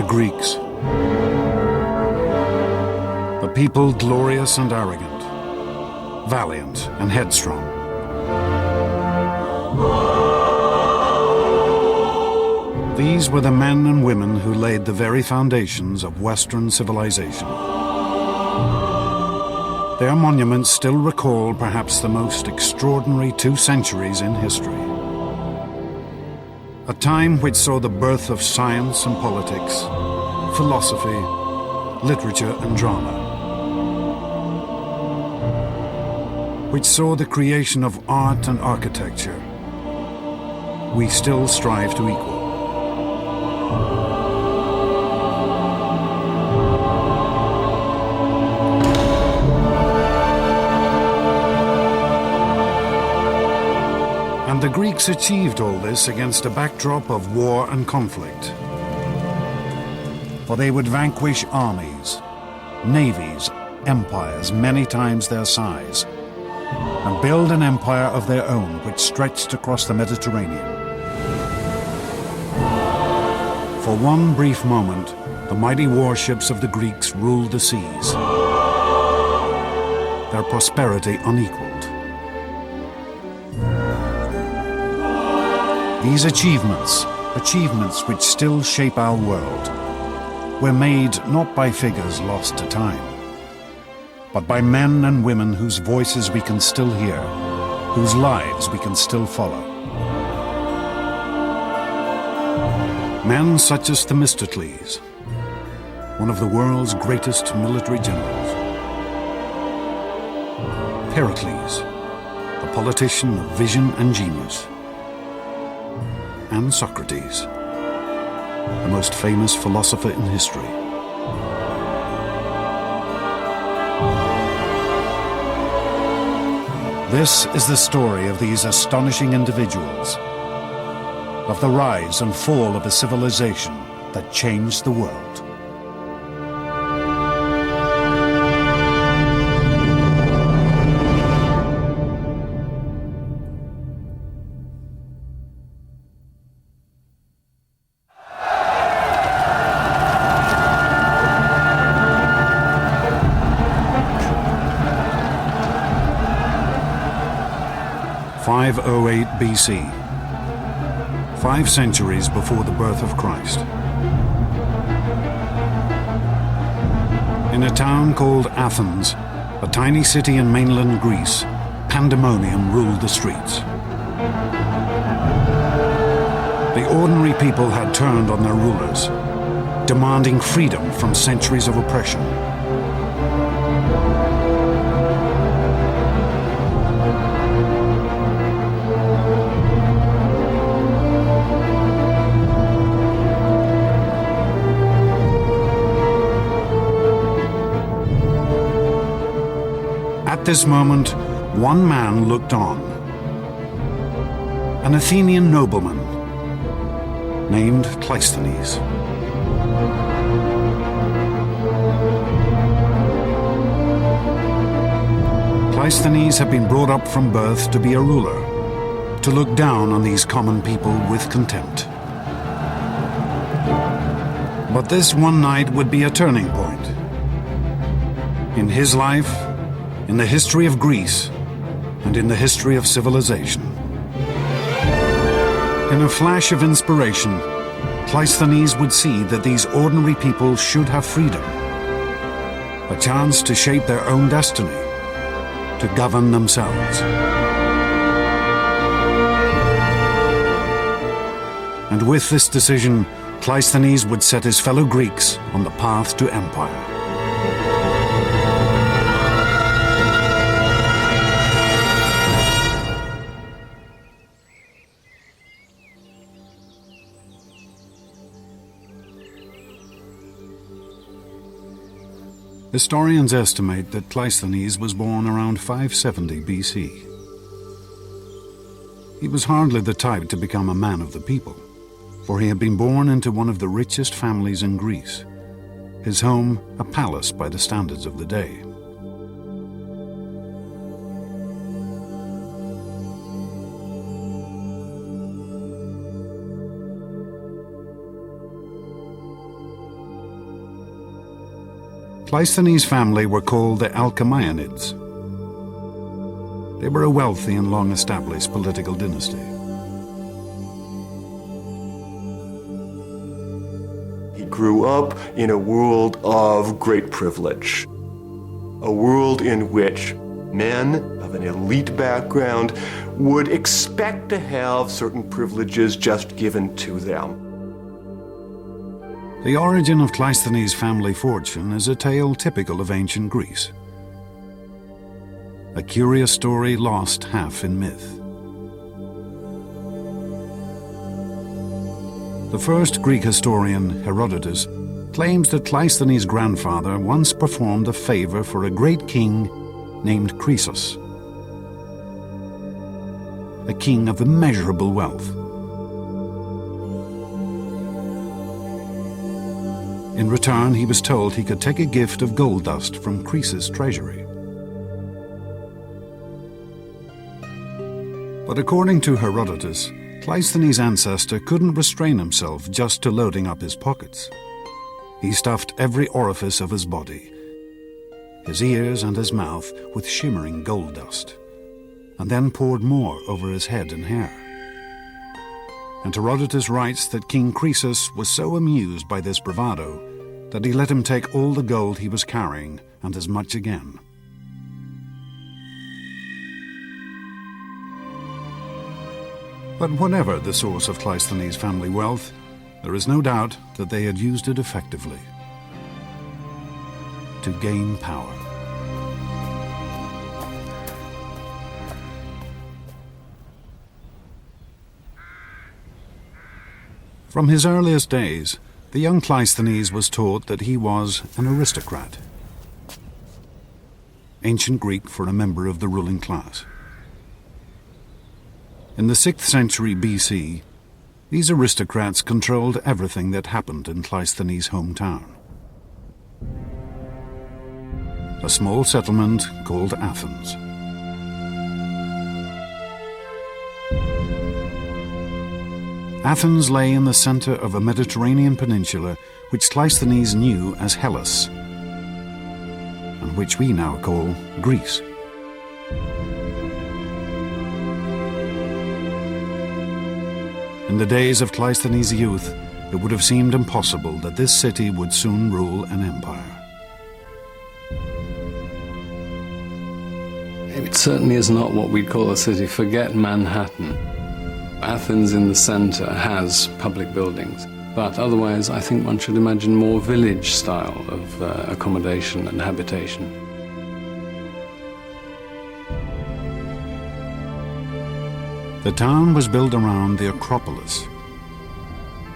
Greeks. A people glorious and arrogant, valiant and headstrong. These were the men and women who laid the very foundations of Western civilization. Their monuments still recall perhaps the most extraordinary 2 centuries in history. A time which saw the birth of science and politics, philosophy, literature and drama. Which saw the creation of art and architecture we still strive to equal. And the Greeks achieved all this against a backdrop of war and conflict. For they would vanquish armies, navies, empires many times their size, and build an empire of their own which stretched across the Mediterranean. For one brief moment, the mighty warships of the Greeks ruled the seas, their prosperity unequaled. These achievements which still shape our world, were made not by figures lost to time, but by men and women whose voices we can still hear, whose lives we can still follow. Men such as Themistocles, one of the world's greatest military generals. Pericles, a politician of vision and genius. And Socrates, the most famous philosopher in history. This is the story of these astonishing individuals, of the rise and fall of a civilization that changed the world. BC, 5 centuries before the birth of Christ. In a town called Athens, a tiny city in mainland Greece, pandemonium ruled the streets. The ordinary people had turned on their rulers, demanding freedom from centuries of oppression. At this moment, one man looked on. An Athenian nobleman named Cleisthenes. Cleisthenes had been brought up from birth to be a ruler, to look down on these common people with contempt. But this one night would be a turning point. In his life, in the history of Greece, and in the history of civilization. In a flash of inspiration, Cleisthenes would see that these ordinary people should have freedom, a chance to shape their own destiny, to govern themselves. And with this decision, Cleisthenes would set his fellow Greeks on the path to empire. Historians estimate that Cleisthenes was born around 570 BC. He was hardly the type to become a man of the people, for he had been born into one of the richest families in Greece, his home a palace by the standards of the day. Cleisthenes' family were called the Alcmaeonids. They were a wealthy and long-established political dynasty. He grew up in a world of great privilege, a world in which men of an elite background would expect to have certain privileges just given to them. The origin of Cleisthenes' family fortune is a tale typical of ancient Greece. A curious story lost half in myth. The first Greek historian, Herodotus, claims that Cleisthenes' grandfather once performed a favor for a great king named Croesus, a king of immeasurable wealth. In return, he was told he could take a gift of gold dust from Croesus' treasury. But according to Herodotus, Cleisthenes' ancestor couldn't restrain himself just to loading up his pockets. He stuffed every orifice of his body, his ears and his mouth, with shimmering gold dust, and then poured more over his head and hair. And Herodotus writes that King Croesus was so amused by this bravado that he let him take all the gold he was carrying and as much again. But whatever the source of Cleisthenes' family wealth, there is no doubt that they had used it effectively to gain power. From his earliest days, the young Cleisthenes was taught that he was an aristocrat, ancient Greek for a member of the ruling class. In the 6th century BC, these aristocrats controlled everything that happened in Cleisthenes' hometown, a small settlement called Athens. Athens lay in the center of a Mediterranean peninsula which Cleisthenes knew as Hellas, and which we now call Greece. In the days of Cleisthenes' youth, it would have seemed impossible that this city would soon rule an empire. It certainly is not what we'd call a city. Forget Manhattan. Athens in the center has public buildings, but otherwise I think one should imagine more village style of accommodation and habitation. The town was built around the Acropolis,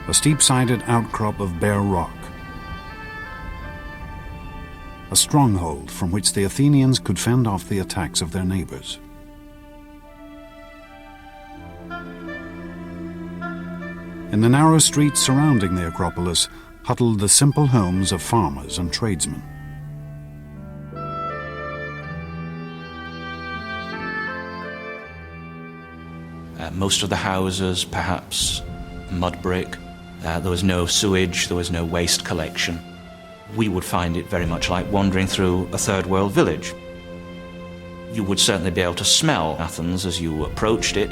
a steep-sided outcrop of bare rock, a stronghold from which the Athenians could fend off the attacks of their neighbors. In the narrow streets surrounding the Acropolis huddled the simple homes of farmers and tradesmen. Most of the houses, perhaps mud brick. There was no sewage, there was no waste collection. We would find it very much like wandering through a third world village. You would certainly be able to smell Athens as you approached it.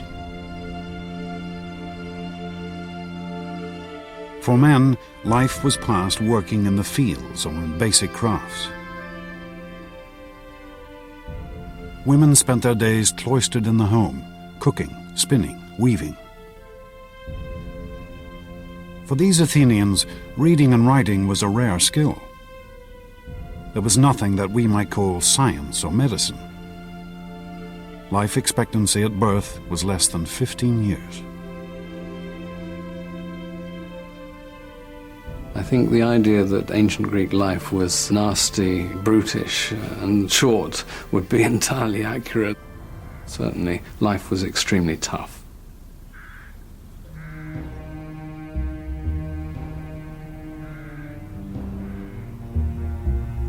For men, life was passed working in the fields or in basic crafts. Women spent their days cloistered in the home, cooking, spinning, weaving. For these Athenians, reading and writing was a rare skill. There was nothing that we might call science or medicine. Life expectancy at birth was less than 15 years. I think the idea that ancient Greek life was nasty, brutish, and short would be entirely accurate. Certainly, life was extremely tough.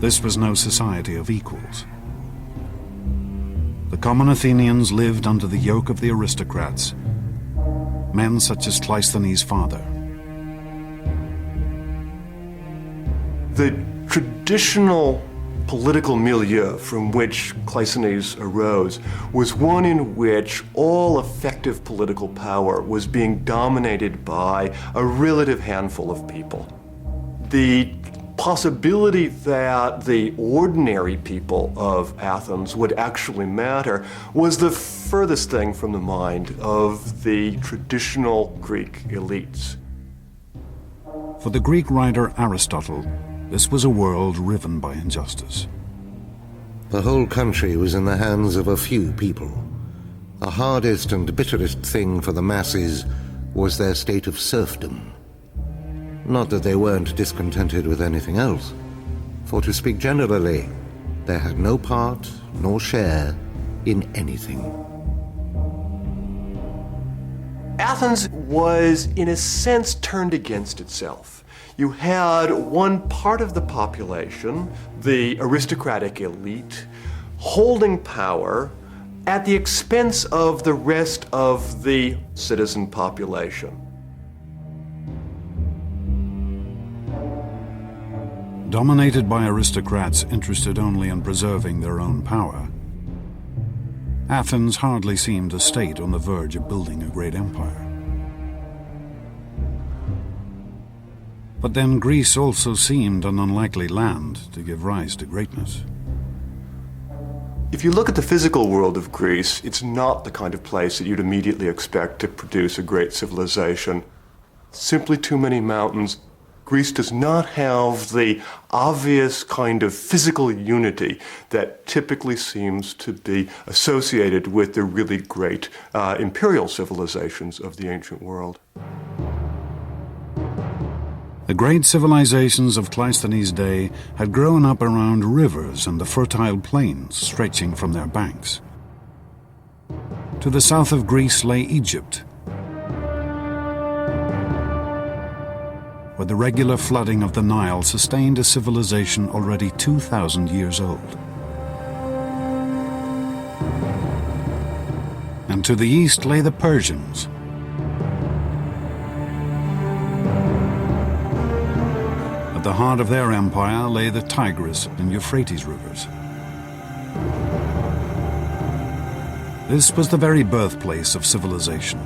This was no society of equals. The common Athenians lived under the yoke of the aristocrats, men such as Cleisthenes' father. The traditional political milieu from which Cleisthenes arose was one in which all effective political power was being dominated by a relative handful of people. The possibility that the ordinary people of Athens would actually matter was the furthest thing from the mind of the traditional Greek elites. For the Greek writer Aristotle, this was a world riven by injustice. The whole country was in the hands of a few people. The hardest and bitterest thing for the masses was their state of serfdom. Not that they weren't discontented with anything else, for to speak generally, they had no part nor share in anything. Athens was, in a sense, turned against itself. You had one part of the population, the aristocratic elite, holding power at the expense of the rest of the citizen population. Dominated by aristocrats interested only in preserving their own power, Athens hardly seemed a state on the verge of building a great empire. But then Greece also seemed an unlikely land to give rise to greatness. If you look at the physical world of Greece, it's not the kind of place that you'd immediately expect to produce a great civilization. Simply too many mountains. Greece does not have the obvious kind of physical unity that typically seems to be associated with the really great imperial civilizations of the ancient world. The great civilizations of Cleisthenes' day had grown up around rivers and the fertile plains stretching from their banks. To the south of Greece lay Egypt, where the regular flooding of the Nile sustained a civilization already 2,000 years old. And to the east lay the Persians, at the heart of their empire lay the Tigris and Euphrates rivers. This was the very birthplace of civilization,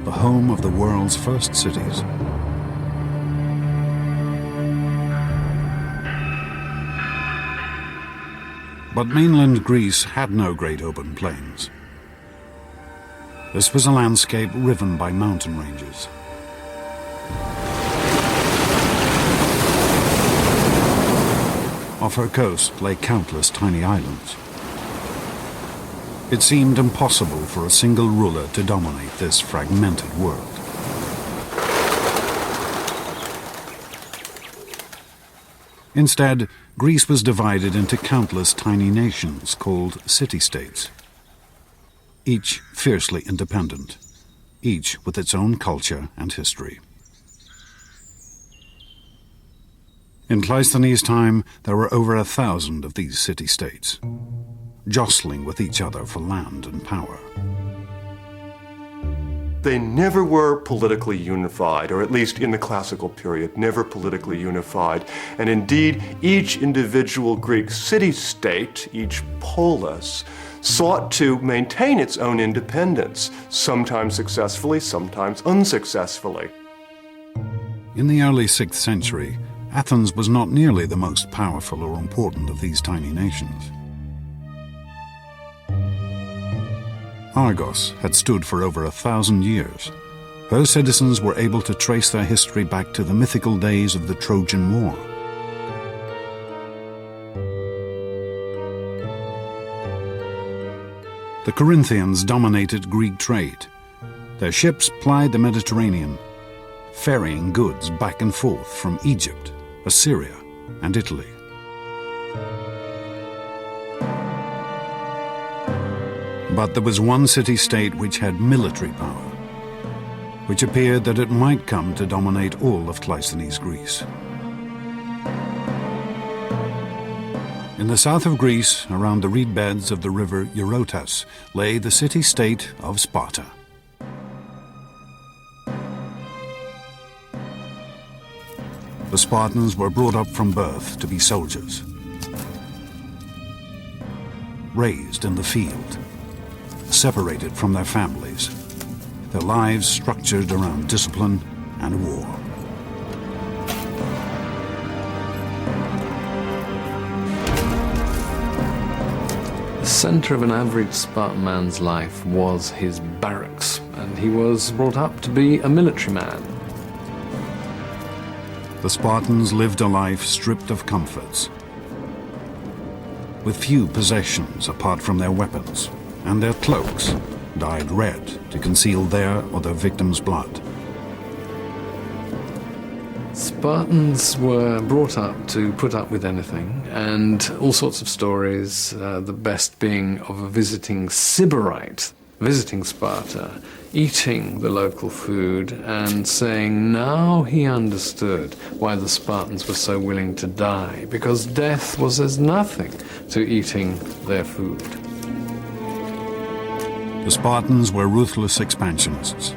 the home of the world's first cities. But mainland Greece had no great open plains. This was a landscape riven by mountain ranges. Off her coast lay countless tiny islands. It seemed impossible for a single ruler to dominate this fragmented world. Instead, Greece was divided into countless tiny nations called city-states, each fiercely independent, each with its own culture and history. In Cleisthenes' time, there were over 1,000 of these city-states, jostling with each other for land and power. They never were politically unified, or at least in the classical period, never politically unified. And indeed, each individual Greek city-state, each polis, sought to maintain its own independence, sometimes successfully, sometimes unsuccessfully. In the early 6th century, Athens was not nearly the most powerful or important of these tiny nations. Argos had stood for over 1,000 years. Her citizens were able to trace their history back to the mythical days of the Trojan War. The Corinthians dominated Greek trade. Their ships plied the Mediterranean, ferrying goods back and forth from Egypt, Assyria, and Italy. But there was one city-state which had military power, which appeared that it might come to dominate all of Cleisthenes' Greece. In the south of Greece, around the reed beds of the river Eurotas, lay the city-state of Sparta. The Spartans were brought up from birth to be soldiers, raised in the field, separated from their families, their lives structured around discipline and war. The center of an average Spartan man's life was his barracks, and he was brought up to be a military man. The Spartans lived a life stripped of comforts, with few possessions apart from their weapons, and their cloaks dyed red to conceal their or their victims' blood. Spartans were brought up to put up with anything, and all sorts of stories, the best being of a visiting Sybarite visiting Sparta, eating the local food and saying now he understood why the Spartans were so willing to die, because death was as nothing to eating their food. The Spartans were ruthless expansionists.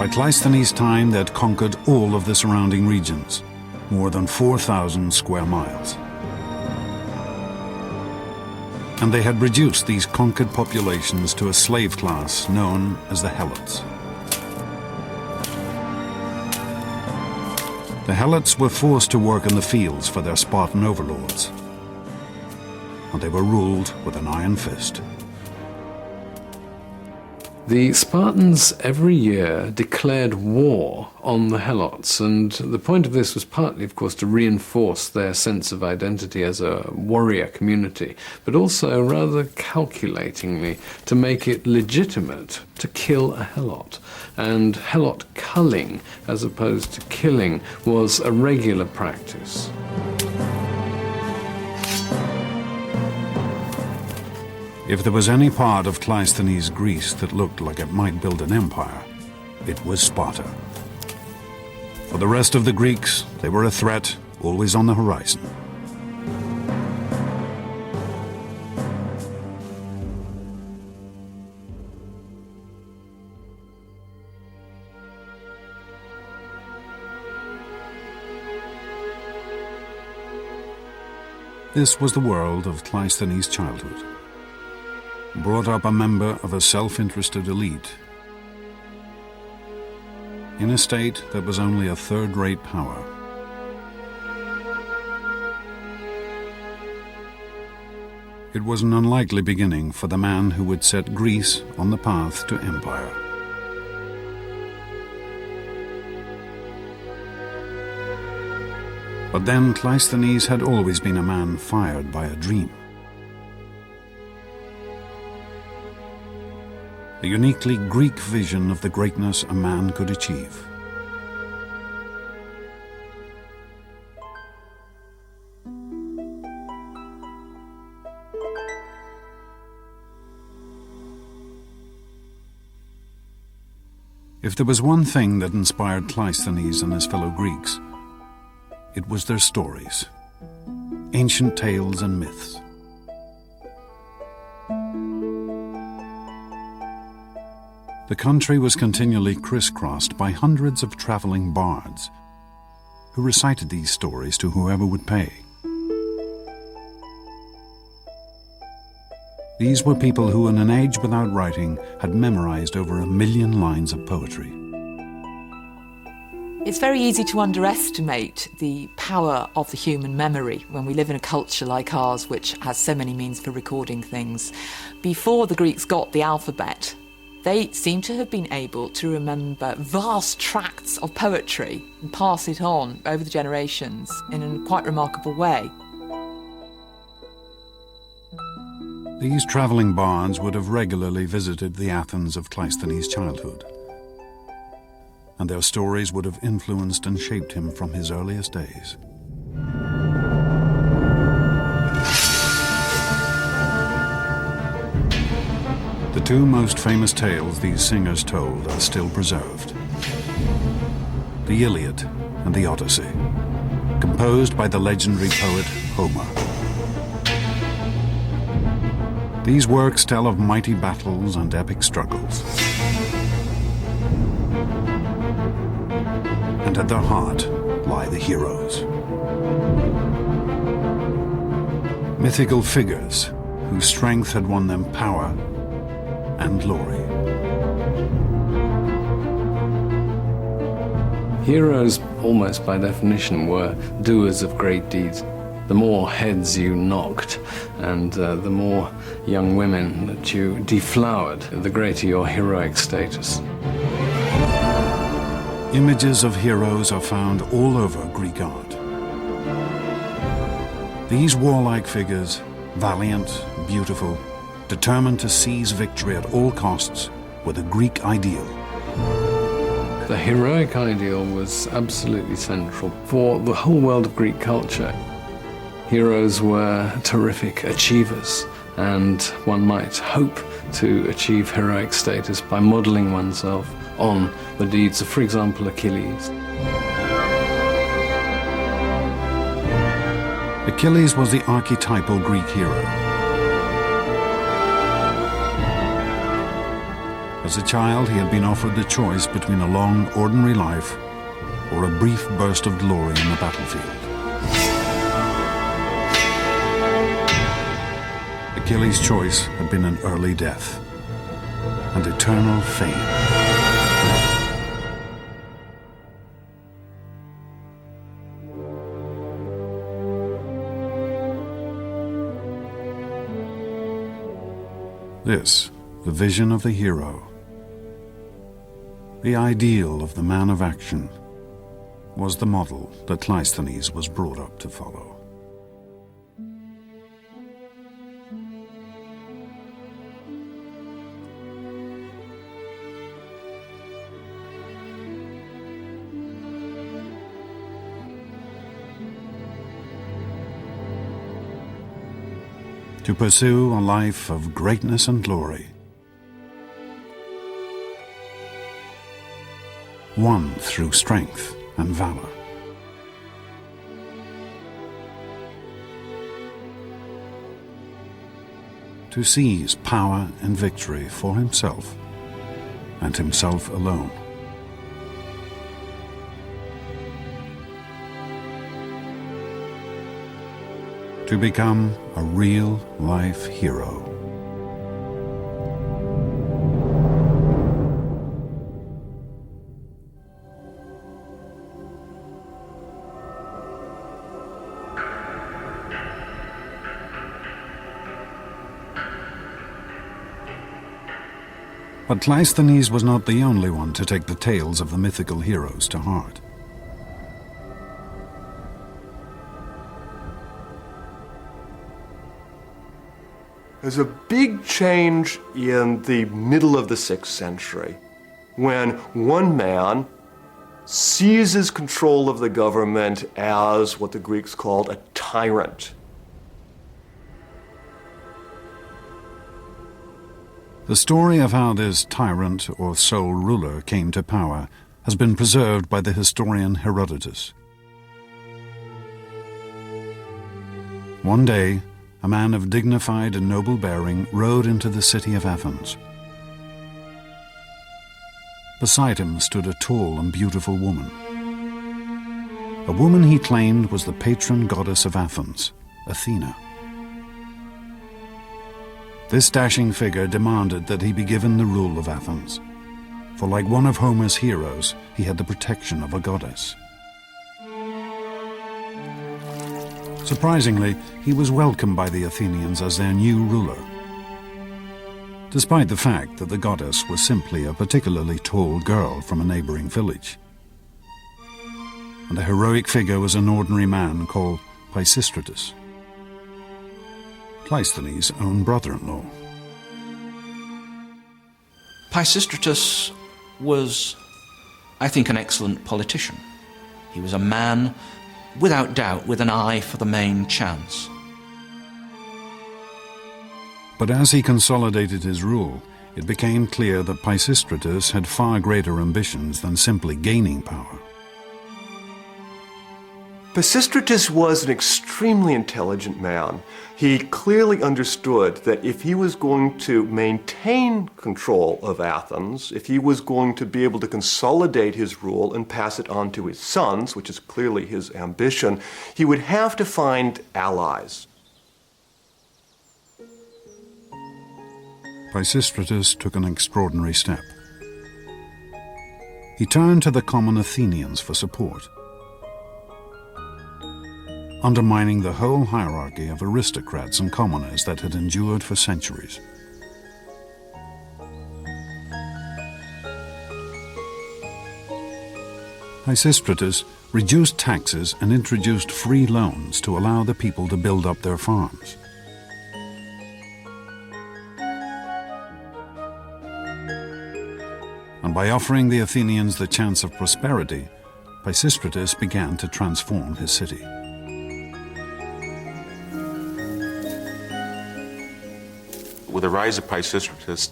By Cleisthenes' time, they had conquered all of the surrounding regions, more than 4,000 square miles. And they had reduced these conquered populations to a slave class known as the Helots. The Helots were forced to work in the fields for their Spartan overlords, and they were ruled with an iron fist. The Spartans every year declared war on the Helots, and the point of this was partly, of course, to reinforce their sense of identity as a warrior community, but also, rather calculatingly, to make it legitimate to kill a Helot. And Helot culling, as opposed to killing, was a regular practice. If there was any part of Cleisthenes' Greece that looked like it might build an empire, it was Sparta. For the rest of the Greeks, they were a threat, always on the horizon. This was the world of Cleisthenes' childhood. Brought up a member of a self-interested elite in a state that was only a third-rate power. It was an unlikely beginning for the man who would set Greece on the path to empire. But then Cleisthenes had always been a man fired by a dream. A uniquely Greek vision of the greatness a man could achieve. If there was one thing that inspired Cleisthenes and his fellow Greeks, it was their stories, ancient tales and myths. The country was continually crisscrossed by hundreds of traveling bards who recited these stories to whoever would pay. These were people who, in an age without writing, had memorized over 1 million lines of poetry. It's very easy to underestimate the power of the human memory when we live in a culture like ours, which has so many means for recording things. Before the Greeks got the alphabet, they seem to have been able to remember vast tracts of poetry and pass it on over the generations in a quite remarkable way. These traveling bards would have regularly visited the Athens of Cleisthenes' childhood, and their stories would have influenced and shaped him from his earliest days. The two most famous tales these singers told are still preserved. The Iliad and the Odyssey, composed by the legendary poet Homer. These works tell of mighty battles and epic struggles, and at their heart lie the heroes. Mythical figures whose strength had won them power and glory. Heroes, almost by definition, were doers of great deeds. The more heads you knocked and the more young women that you deflowered, the greater your heroic status. Images of heroes are found all over Greek art. These warlike figures, valiant, beautiful, determined to seize victory at all costs, were the Greek ideal. The heroic ideal was absolutely central for the whole world of Greek culture. Heroes were terrific achievers, and one might hope to achieve heroic status by modeling oneself on the deeds of, for example, Achilles. Achilles was the archetypal Greek hero. As a child, he had been offered the choice between a long, ordinary life or a brief burst of glory in the battlefield. Achilles' choice had been an early death and eternal fame. This, the vision of the hero, the ideal of the man of action, was the model that Cleisthenes was brought up to follow. To pursue a life of greatness and glory, won through strength and valor. To seize power and victory for himself and himself alone. To become a real-life hero. But Cleisthenes was not the only one to take the tales of the mythical heroes to heart. There's a big change in the middle of the 6th century when one man seizes control of the government as what the Greeks called a tyrant. The story of how this tyrant or sole ruler came to power has been preserved by the historian Herodotus. One day, a man of dignified and noble bearing rode into the city of Athens. Beside him stood a tall and beautiful woman. A woman he claimed was the patron goddess of Athens, Athena. This dashing figure demanded that he be given the rule of Athens, for like one of Homer's heroes, he had the protection of a goddess. Surprisingly, he was welcomed by the Athenians as their new ruler, despite the fact that the goddess was simply a particularly tall girl from a neighboring village. And the heroic figure was an ordinary man called Pisistratus, Cleisthenes' own brother-in-law. Pisistratus was, I think, an excellent politician. He was a man, without doubt, with an eye for the main chance. But as he consolidated his rule, it became clear that Pisistratus had far greater ambitions than simply gaining power. Pisistratus was an extremely intelligent man. He clearly understood that if he was going to maintain control of Athens, if he was going to be able to consolidate his rule and pass it on to his sons, which is clearly his ambition, he would have to find allies. Pisistratus took an extraordinary step. He turned to the common Athenians for support, undermining the whole hierarchy of aristocrats and commoners that had endured for centuries. Pisistratus reduced taxes and introduced free loans to allow the people to build up their farms. And by offering the Athenians the chance of prosperity, Pisistratus began to transform his city. With the rise of Pisistratus,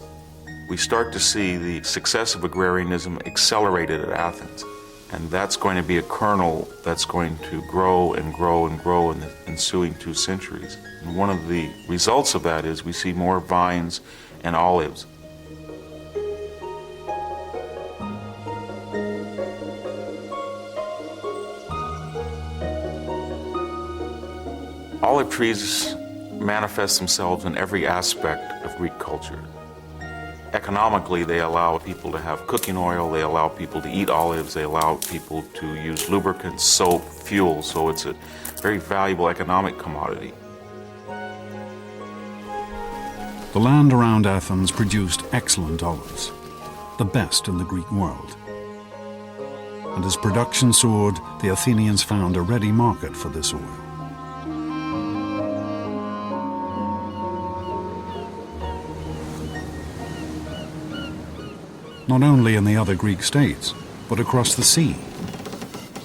we start to see the success of agrarianism accelerated at Athens. And that's going to be a kernel that's going to grow and grow and grow in the ensuing 2 centuries. And one of the results of that is we see more vines and olives. Olive trees manifest themselves in every aspect of Greek culture. Economically, they allow people to have cooking oil, they allow people to eat olives, they allow people to use lubricants, soap, fuel, so it's a very valuable economic commodity. The land around Athens produced excellent olives, the best in the Greek world. And as production soared, the Athenians found a ready market for this oil. Not only in the other Greek states, but across the sea,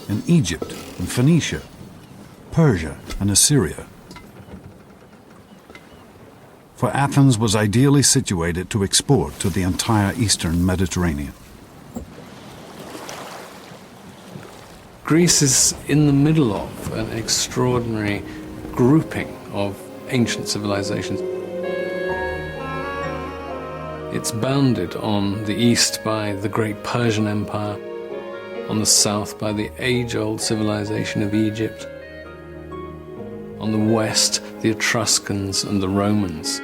in Egypt and Phoenicia, Persia and Assyria. For Athens was ideally situated to export to the entire eastern Mediterranean. Greece is in the middle of an extraordinary grouping of ancient civilizations. It's bounded on the east by the great Persian Empire, on the south by the age-old civilization of Egypt, on the west the Etruscans and the Romans.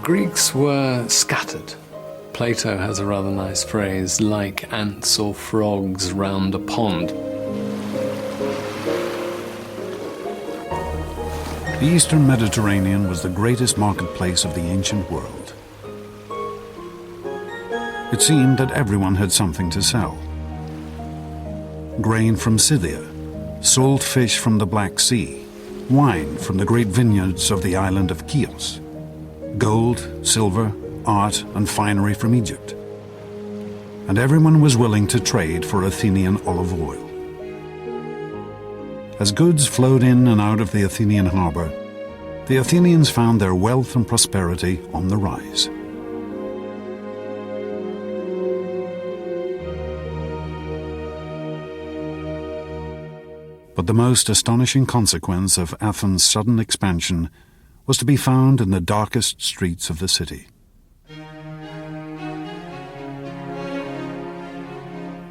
Greeks were scattered. Plato has a rather nice phrase, like ants or frogs round a pond. The eastern Mediterranean was the greatest marketplace of the ancient world. It seemed that everyone had something to sell. Grain from Scythia, salt fish from the Black Sea, wine from the great vineyards of the island of Chios, gold, silver, art and finery from Egypt. And everyone was willing to trade for Athenian olive oil. As goods flowed in and out of the Athenian harbor, the Athenians found their wealth and prosperity on the rise. But the most astonishing consequence of Athens' sudden expansion was to be found in the darkest streets of the city.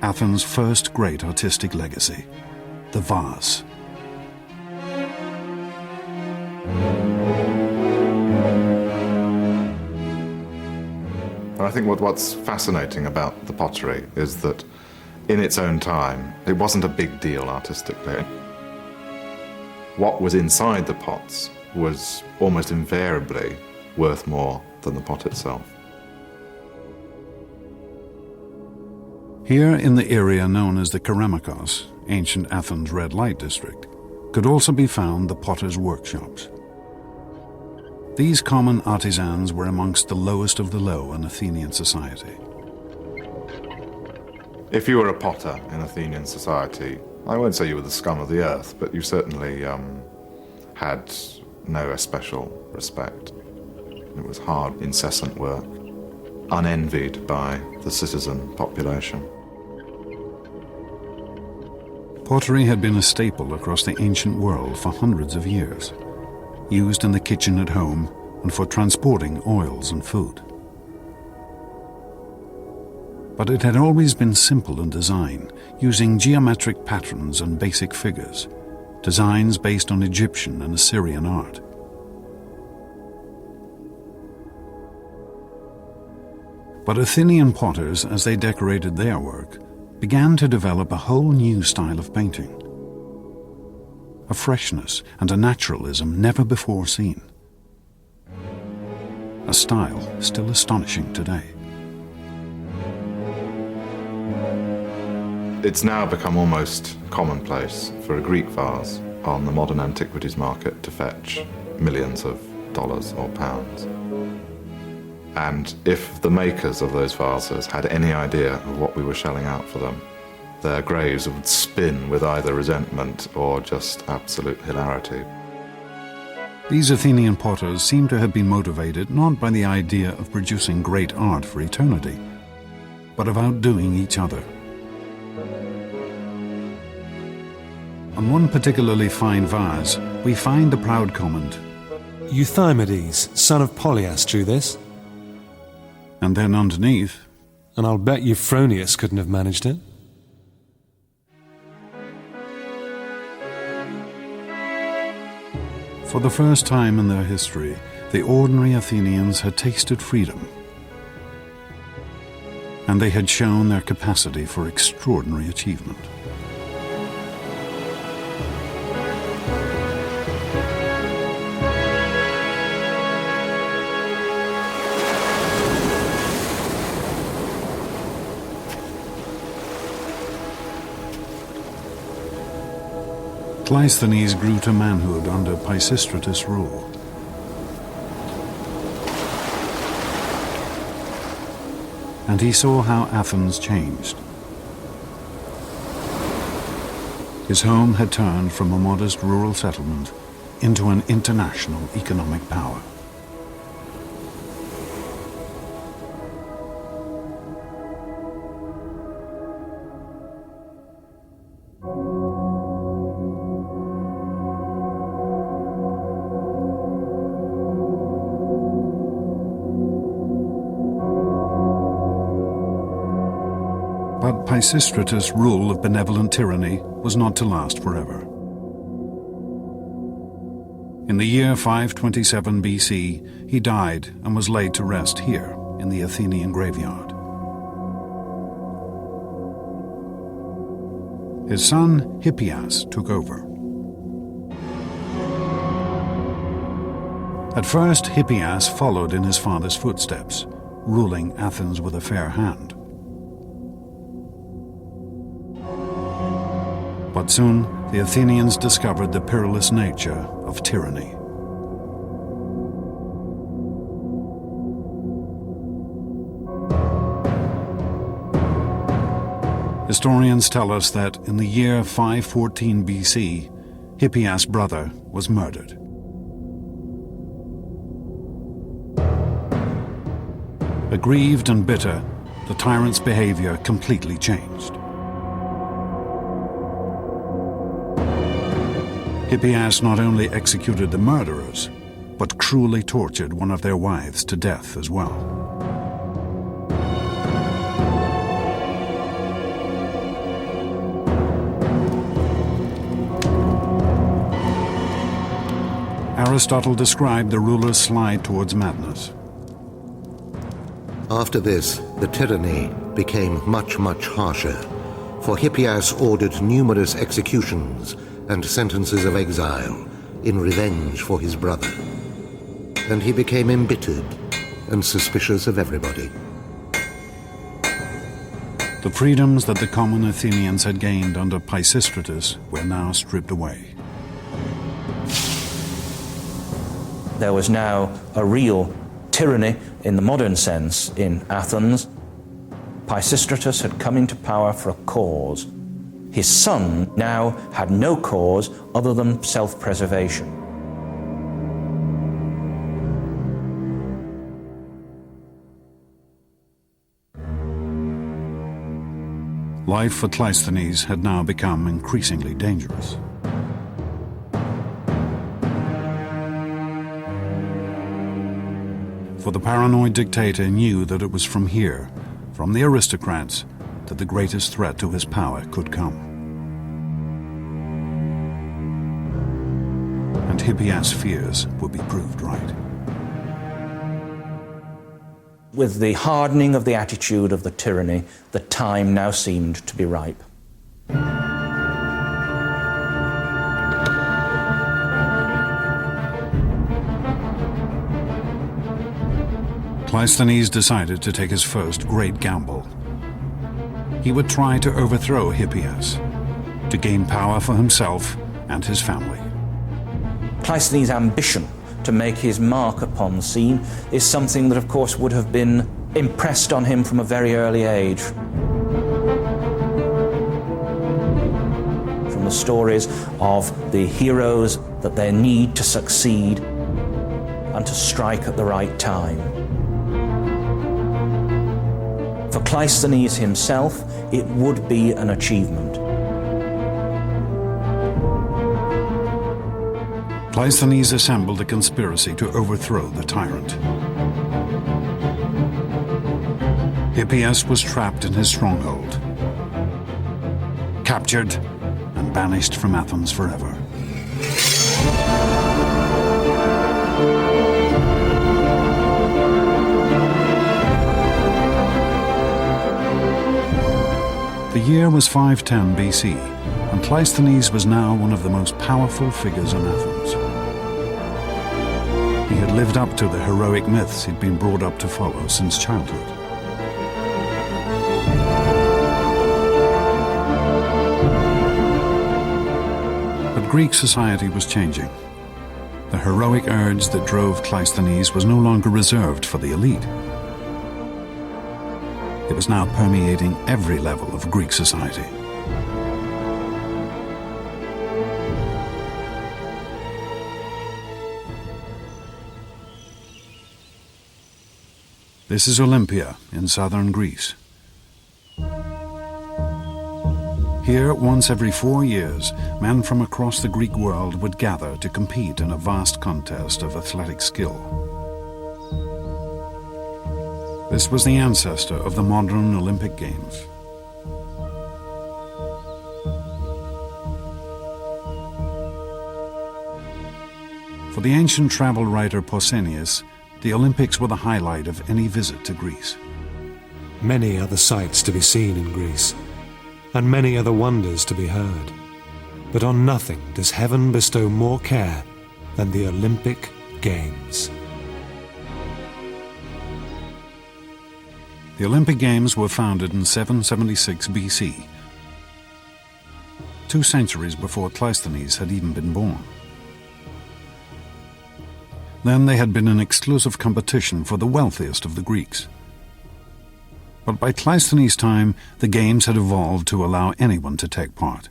Athens' first great artistic legacy, the vase. I think what's fascinating about the pottery is that in its own time, it wasn't a big deal artistically. What was inside the pots was almost invariably worth more than the pot itself. Here in the area known as the Keramikos, ancient Athens' red light district, could also be found the potters' workshops. These common artisans were amongst the lowest of the low in Athenian society. If you were a potter in Athenian society, I won't say you were the scum of the earth, but you certainly had no especial respect. It was hard, incessant work, unenvied by the citizen population. Pottery had been a staple across the ancient world for hundreds of years, used in the kitchen at home and for transporting oils and food. But it had always been simple in design, using geometric patterns and basic figures, designs based on Egyptian and Assyrian art. But Athenian potters, as they decorated their work, began to develop a whole new style of painting. A freshness and a naturalism never before seen. A style still astonishing today. It's now become almost commonplace for a Greek vase on the modern antiquities market to fetch millions of dollars or pounds. And if the makers of those vases had any idea of what we were shelling out for them, their graves would spin with either resentment or just absolute hilarity. These Athenian potters seem to have been motivated not by the idea of producing great art for eternity, but of outdoing each other. On one particularly fine vase, we find the proud comment, "Euthymides, son of Polias, drew this." and then underneath, And I'll bet Euphronius couldn't have managed it. for the first time in their history, the ordinary Athenians had tasted freedom, and they had shown their capacity for extraordinary achievement. Cleisthenes grew to manhood under Pisistratus' rule. And he saw how Athens changed. His home had turned from a modest rural settlement into an international economic power. But Pisistratus' rule of benevolent tyranny was not to last forever. In the year 527 BC, he died and was laid to rest here in the Athenian graveyard. His son Hippias took over. At first, Hippias followed in his father's footsteps, ruling Athens with a fair hand. But soon, the Athenians discovered the perilous nature of tyranny. Historians tell us that in the year 514 BC, Hippias' brother was murdered. Aggrieved and bitter, the tyrant's behavior completely changed. Hippias not only executed the murderers, but cruelly tortured one of their wives to death as well. Aristotle described the ruler's slide towards madness. After this, the tyranny became much, much harsher, for Hippias ordered numerous executions and sentences of exile in revenge for his brother. And he became embittered and suspicious of everybody. The freedoms that the common Athenians had gained under Pisistratus were now stripped away. There was now a real tyranny in the modern sense in Athens. Pisistratus had come into power for a cause. His son now had no cause other than self-preservation. Life for Cleisthenes had now become increasingly dangerous. For the paranoid dictator knew that it was from here, from the aristocrats, that the greatest threat to his power could come. And Hippias' fears would be proved right. With the hardening of the attitude of the tyranny, the time now seemed to be ripe. Cleisthenes decided to take his first great gamble. He would try to overthrow Hippias, to gain power for himself and his family. Cleisthenes' ambition to make his mark upon the scene is something that, of course, would have been impressed on him from a very early age. From the stories of the heroes, that they need to succeed and to strike at the right time. For Cleisthenes himself, it would be an achievement. Cleisthenes assembled a conspiracy to overthrow the tyrant. Hippias was trapped in his stronghold, captured and banished from Athens forever. The year was 510 BC, and Cleisthenes was now one of the most powerful figures in Athens. He had lived up to the heroic myths he'd been brought up to follow since childhood. But Greek society was changing. The heroic urge that drove Cleisthenes was no longer reserved for the elite. It was now permeating every level of Greek society. This is Olympia in southern Greece. Here, once every 4 years, men from across the Greek world would gather to compete in a vast contest of athletic skill. This was the ancestor of the modern Olympic Games. For the ancient travel writer Pausanias, the Olympics were the highlight of any visit to Greece. Many are the sights to be seen in Greece, and many are the wonders to be heard. But on nothing does heaven bestow more care than the Olympic Games. The Olympic Games were founded in 776 BC, 2 centuries before Cleisthenes had even been born. Then they had been an exclusive competition for the wealthiest of the Greeks. But by Cleisthenes' time, the Games had evolved to allow anyone to take part.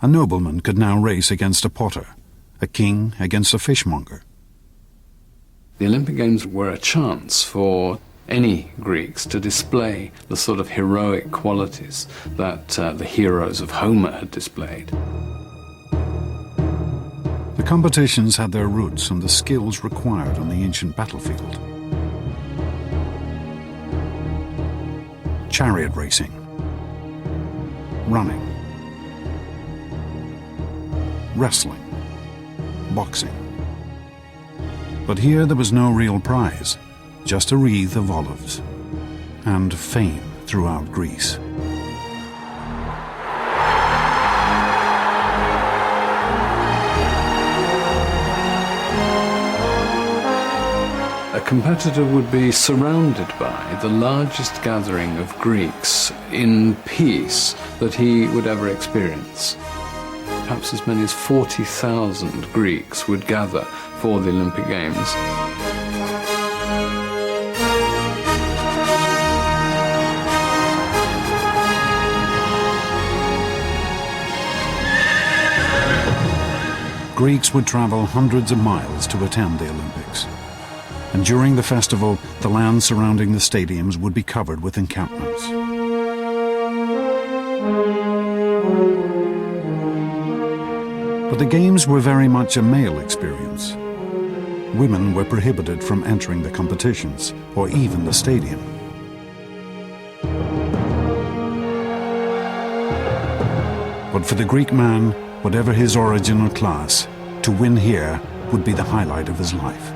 A nobleman could now race against a potter, a king against a fishmonger. The Olympic Games were a chance for any Greeks to display the sort of heroic qualities that the heroes of Homer had displayed. The competitions had their roots in the skills required on the ancient battlefield. Chariot racing, running, wrestling, boxing. But here there was no real prize, just a wreath of olives, and fame throughout Greece. A competitor would be surrounded by the largest gathering of Greeks in peace that he would ever experience. Perhaps as many as 40,000 Greeks would gather for the Olympic Games. Greeks would travel hundreds of miles to attend the Olympics. And during the festival, the land surrounding the stadiums would be covered with encampments. But the games were very much a male experience. Women were prohibited from entering the competitions or even the stadium. But for the Greek man, whatever his origin or class, to win here would be the highlight of his life.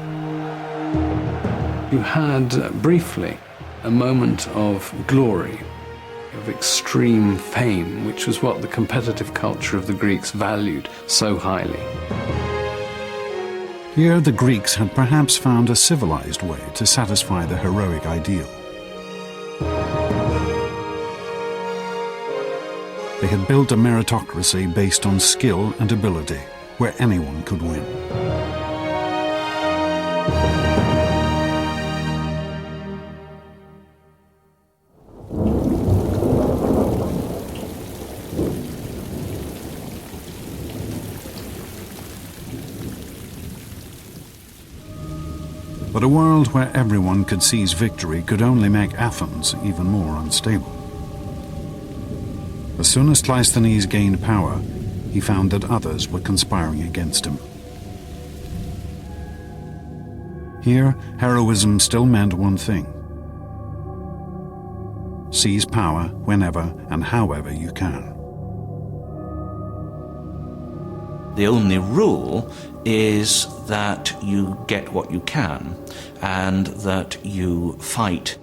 You had, briefly, a moment of glory, of extreme fame, which was what the competitive culture of the Greeks valued so highly. Here the Greeks had perhaps found a civilized way to satisfy the heroic ideal. They had built a meritocracy based on skill and ability, where anyone could win. But a world where everyone could seize victory could only make Athens even more unstable. As soon as Cleisthenes gained power, he found that others were conspiring against him. Here, heroism still meant one thing: seize power whenever and however you can. The only rule is that you get what you can and that you fight.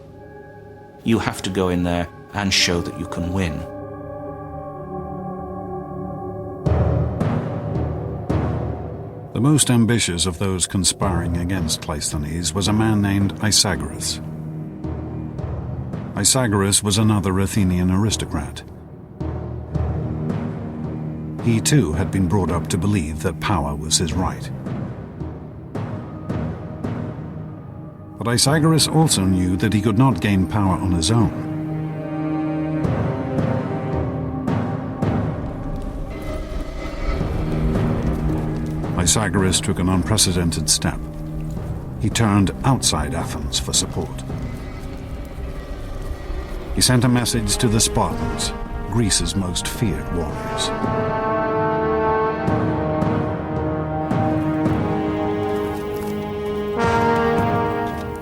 You have to go in there and show that you can win. The most ambitious of those conspiring against Cleisthenes was a man named Isagoras. Isagoras was another Athenian aristocrat. He too had been brought up to believe that power was his right. But Isagoras also knew that he could not gain power on his own. Isagoras took an unprecedented step. He turned outside Athens for support. He sent a message to the Spartans, Greece's most feared warriors.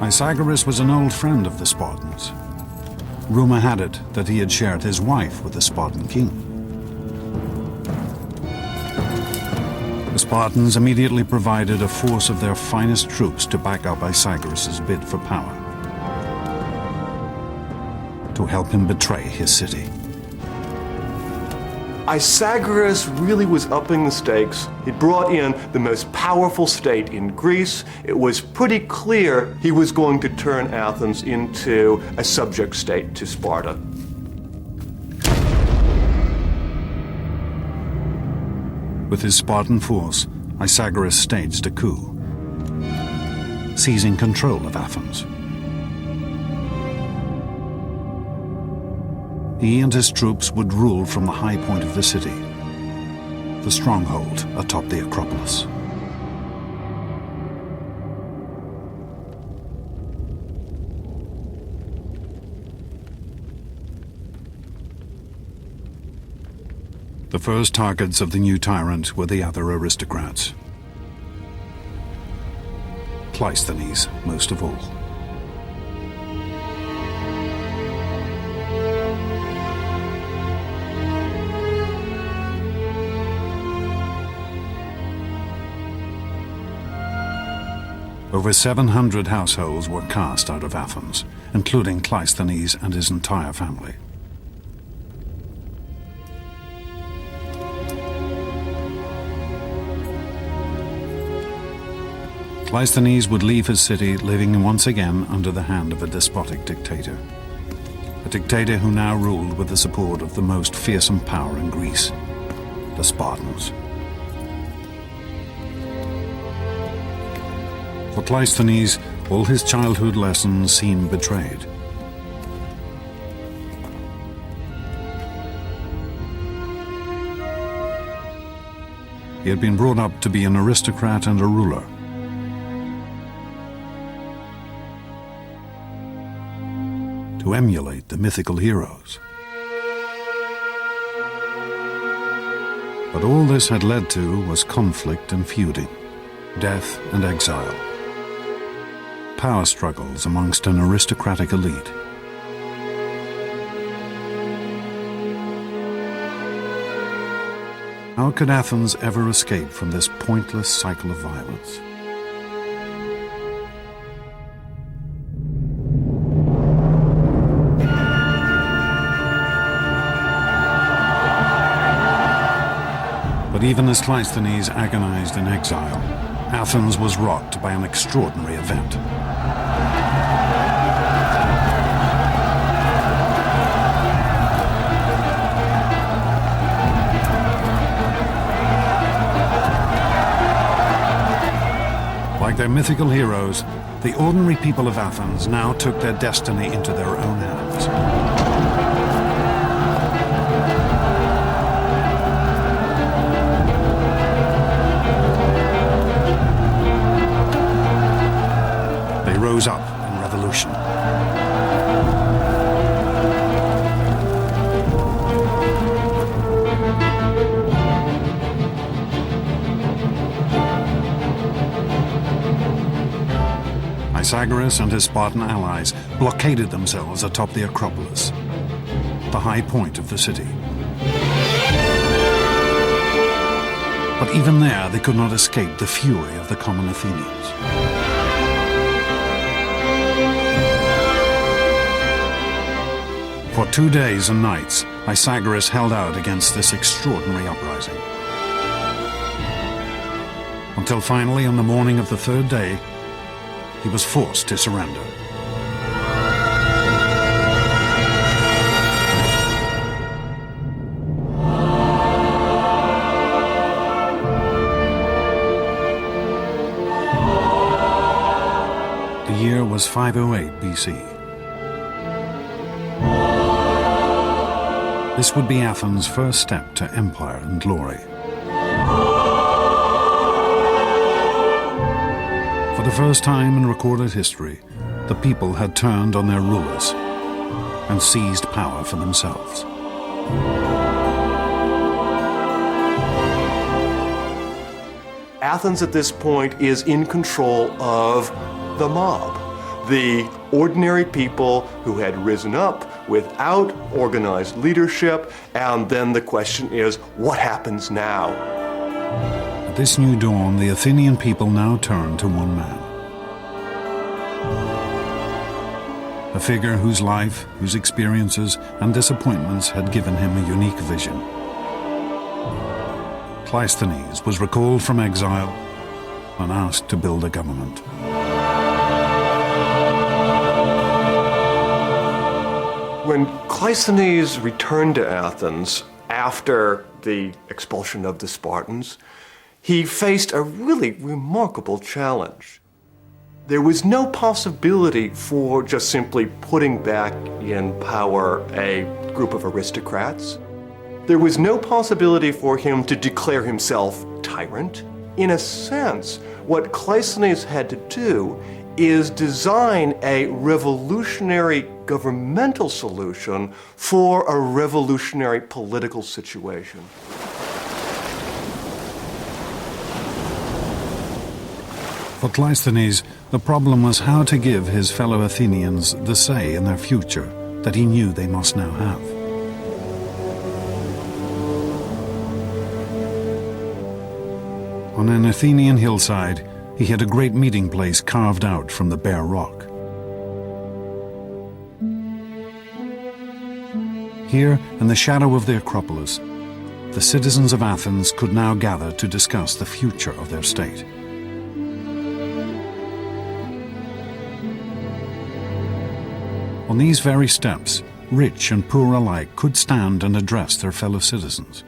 Isagoras was an old friend of the Spartans. Rumor had it that he had shared his wife with the Spartan king. The Spartans immediately provided a force of their finest troops to back up Isagoras' bid for power, to help him betray his city. Isagoras really was upping the stakes. He brought in the most powerful state in Greece. It was pretty clear he was going to turn Athens into a subject state to Sparta. With his Spartan force, Isagoras staged a coup, seizing control of Athens. He and his troops would rule from the high point of the city, the stronghold atop the Acropolis. The first targets of the new tyrant were the other aristocrats. Cleisthenes most of all. Over 700 households were cast out of Athens, including Cleisthenes and his entire family. Cleisthenes would leave his city living once again under the hand of a despotic dictator. A dictator who now ruled with the support of the most fearsome power in Greece, the Spartans. For Cleisthenes, all his childhood lessons seemed betrayed. He had been brought up to be an aristocrat and a ruler. To emulate the mythical heroes. But all this had led to was conflict and feuding, death and exile, power struggles amongst an aristocratic elite. How could Athens ever escape from this pointless cycle of violence? But even as Cleisthenes agonized in exile, Athens was rocked by an extraordinary event. Like their mythical heroes, the ordinary people of Athens now took their destiny into their own hands. They rose up in revolution. Pythagoras and his Spartan allies blockaded themselves atop the Acropolis, the high point of the city. But even there, they could not escape the fury of the common Athenians. For 2 days and nights, Pythagoras held out against this extraordinary uprising. Until finally, on the morning of the third day, he was forced to surrender. The year was 508 BC. This would be Athens' first step to empire and glory. For the first time in recorded history, the people had turned on their rulers and seized power for themselves. Athens at this point is in control of the mob, the ordinary people who had risen up without organized leadership, and then the question is, what happens now? At this new dawn, the Athenian people now turned to one man. A figure whose life, whose experiences and disappointments had given him a unique vision. Cleisthenes was recalled from exile and asked to build a government. When Cleisthenes returned to Athens after the expulsion of the Spartans, he faced a really remarkable challenge. There was no possibility for just simply putting back in power a group of aristocrats. There was no possibility for him to declare himself tyrant. In a sense, what Cleisthenes had to do is design a revolutionary governmental solution for a revolutionary political situation. For Cleisthenes, the problem was how to give his fellow Athenians the say in their future that he knew they must now have. On an Athenian hillside, he had a great meeting place carved out from the bare rock. Here, in the shadow of the Acropolis, the citizens of Athens could now gather to discuss the future of their state. On these very steps, rich and poor alike could stand and address their fellow citizens.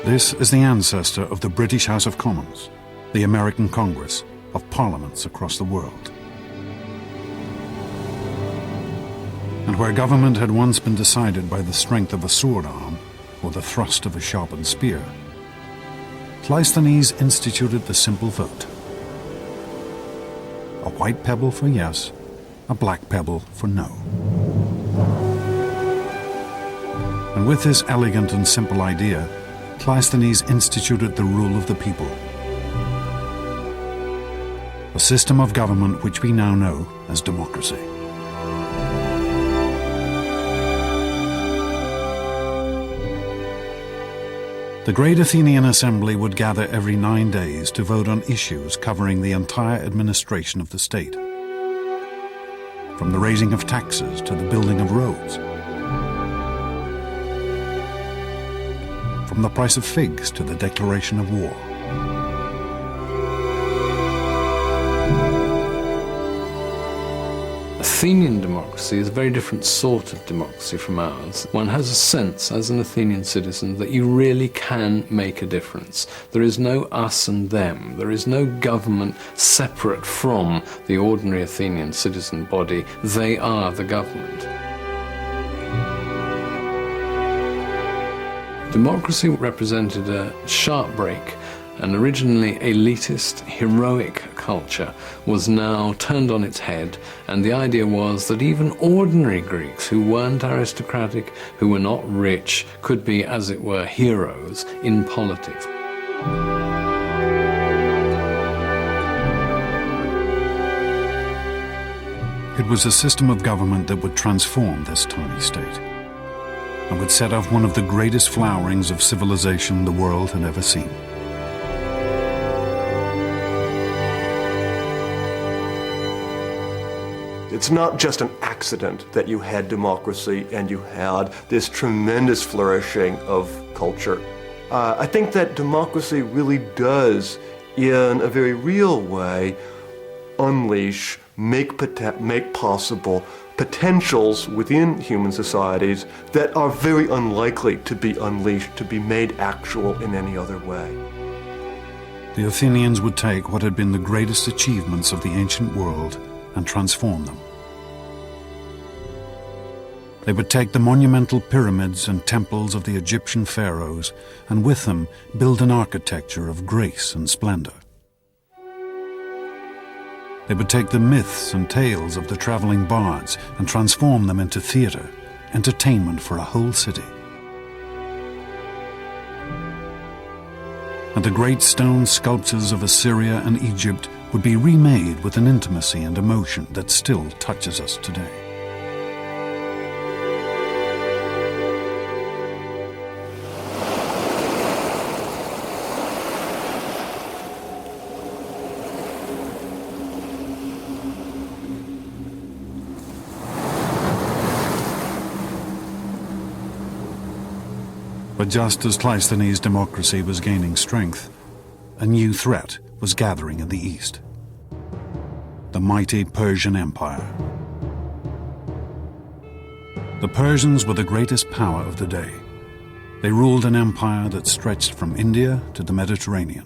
This is the ancestor of the British House of Commons, the American Congress, of parliaments across the world. And where government had once been decided by the strength of a sword arm or the thrust of a sharpened spear, Cleisthenes instituted the simple vote. A white pebble for yes, a black pebble for no. And with this elegant and simple idea, Cleisthenes instituted the rule of the people. A system of government which we now know as democracy. The Great Athenian Assembly would gather every 9 days to vote on issues covering the entire administration of the state, from the raising of taxes to the building of roads, from the price of figs to the declaration of war. Athenian democracy is a very different sort of democracy from ours. One has a sense, as an Athenian citizen, that you really can make a difference. There is no us and them. There is no government separate from the ordinary Athenian citizen body. They are the government. Democracy represented a sharp break. An originally elitist, heroic culture was now turned on its head, and the idea was that even ordinary Greeks who weren't aristocratic, who were not rich, could be, as it were, heroes in politics. It was a system of government that would transform this tiny state and would set off one of the greatest flowerings of civilization the world had ever seen. It's not just an accident that you had democracy and you had this tremendous flourishing of culture. I think that democracy really does, in a very real way, unleash, make possible potentials within human societies that are very unlikely to be unleashed, to be made actual in any other way. The Athenians would take what had been the greatest achievements of the ancient world and transform them. They would take the monumental pyramids and temples of the Egyptian pharaohs and with them build an architecture of grace and splendor. They would take the myths and tales of the traveling bards and transform them into theater, entertainment for a whole city. And the great stone sculptures of Assyria and Egypt would be remade with an intimacy and emotion that still touches us today. But just as Cleisthenes' democracy was gaining strength, a new threat was gathering in the east. The mighty Persian Empire. The Persians were the greatest power of the day. They ruled an empire that stretched from India to the Mediterranean.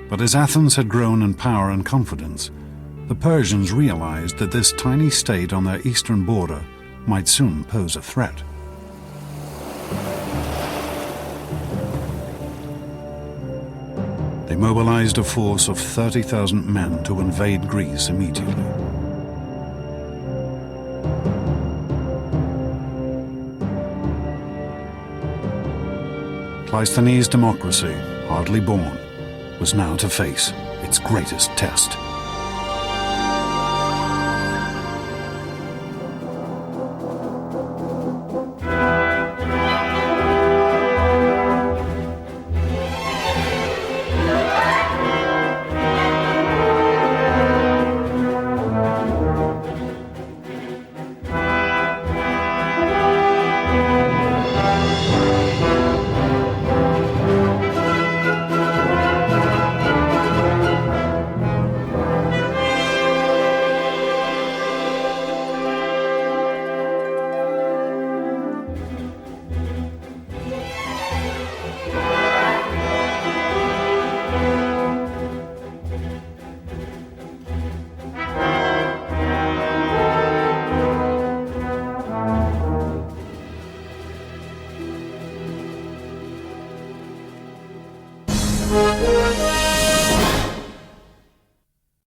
But as Athens had grown in power and confidence, the Persians realized that this tiny state on their eastern border might soon pose a threat. They mobilized a force of 30,000 men to invade Greece immediately. Cleisthenes' democracy, hardly born, was now to face its greatest test.